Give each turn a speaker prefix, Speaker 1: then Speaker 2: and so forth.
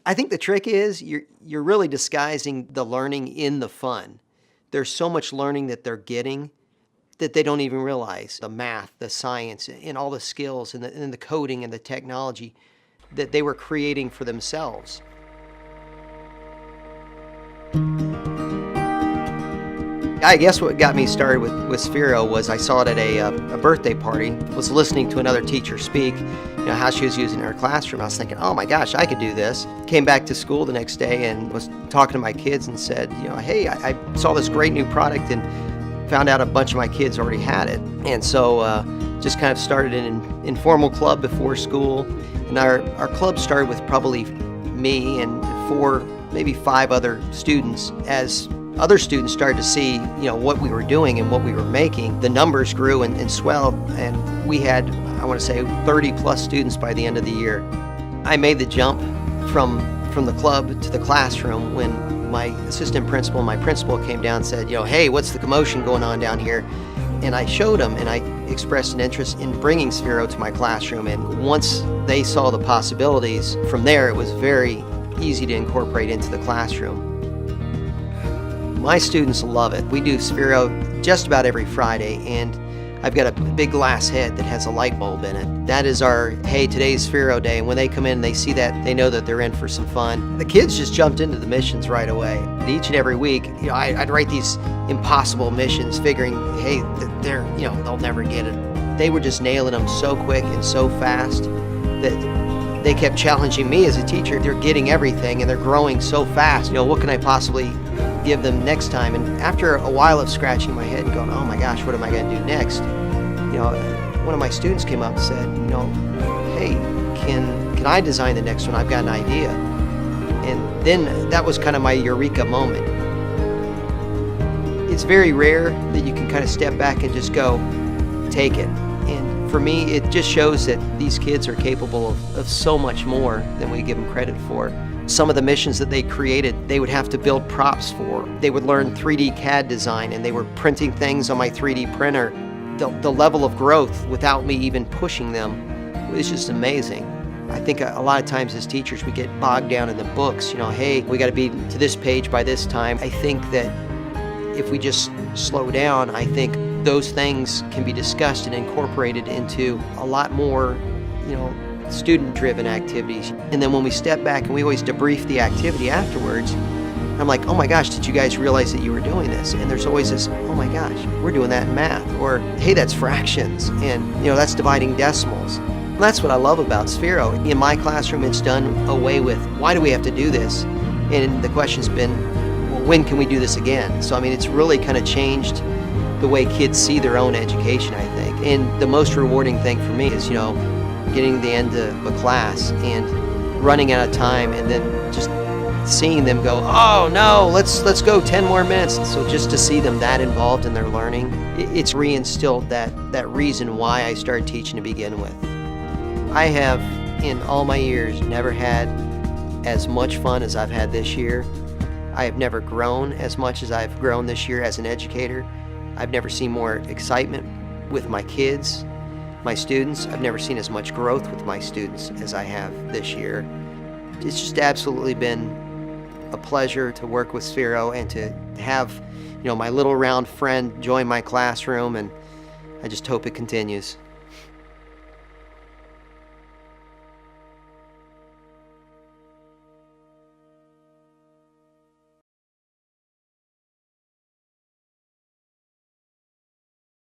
Speaker 1: I think the trick is you're really disguising the learning in the fun. There's so much learning that they're getting that they don't even realize. The math, the science, and all the skills, and the coding and the technology that they were creating for themselves. I guess what got me started with Sphero was I saw it at a birthday party, was listening to another teacher speak, how she was using it in her classroom. I was thinking, oh my gosh, I could do this. Came back to school the next day and was talking to my kids and said, hey, I saw this great new product and found out a bunch of my kids already had it. And so just kind of started an informal club before school. And our club started with probably me and 4, maybe 5 other students. As other students started to see, what we were doing and what we were making, the numbers grew and swelled, and we had, I want to say, 30 plus students by the end of the year. I made the jump from the club to the classroom when my assistant principal and my principal came down and said, hey, what's the commotion going on down here? And I showed them, and I expressed an interest in bringing Sphero to my classroom. And once they saw the possibilities, from there it was very easy to incorporate into the classroom. My students love it. We do Sphero just about every Friday, and I've got a big glass head that has a light bulb in it. That is our, hey, today's Sphero day. And when they come in and they see that, they know that they're in for some fun. The kids just jumped into the missions right away. Each and every week, I'd write these impossible missions, figuring, hey, they'll never get it. They were just nailing them so quick and so fast that they kept challenging me as a teacher. They're getting everything and they're growing so fast. What can I possibly give them next time? And after a while of scratching my head and going, oh my gosh, what am I going to do next? One of my students came up and said, hey, can I design the next one? I've got an idea. And then that was kind of my eureka moment. It's very rare that you can kind of step back and just go, take it. And for me, it just shows that these kids are capable of so much more than we give them credit for. Some of the missions that they created, they would have to build props for. They would learn 3D CAD design, and they were printing things on my 3D printer. The level of growth without me even pushing them was just amazing. I think a lot of times as teachers, we get bogged down in the books. Hey, we got to be to this page by this time. I think that if we just slow down, I think those things can be discussed and incorporated into a lot more, student-driven activities. And then when we step back and we always debrief the activity afterwards, I'm like, oh my gosh, did you guys realize that you were doing this? And there's always this, oh my gosh, we're doing that in math. Or, hey, that's fractions. And, that's dividing decimals. And that's what I love about Sphero. In my classroom, it's done away with, why do we have to do this? And the question's been, well, when can we do this again? So, it's really kind of changed the way kids see their own education, I think. And the most rewarding thing for me is, getting to the end of a class and running out of time, and then just seeing them go, oh no, let's go 10 more minutes. So just to see them that involved in their learning, it's reinstilled that reason why I started teaching to begin with. I have, in all my years, never had as much fun as I've had this year. I have never grown as much as I've grown this year as an educator. I've never seen more excitement with my kids, my students. I've never seen as much growth with my students as I have this year. It's just absolutely been a pleasure to work with Sphero and to have, my little round friend join my classroom, and I just hope it continues.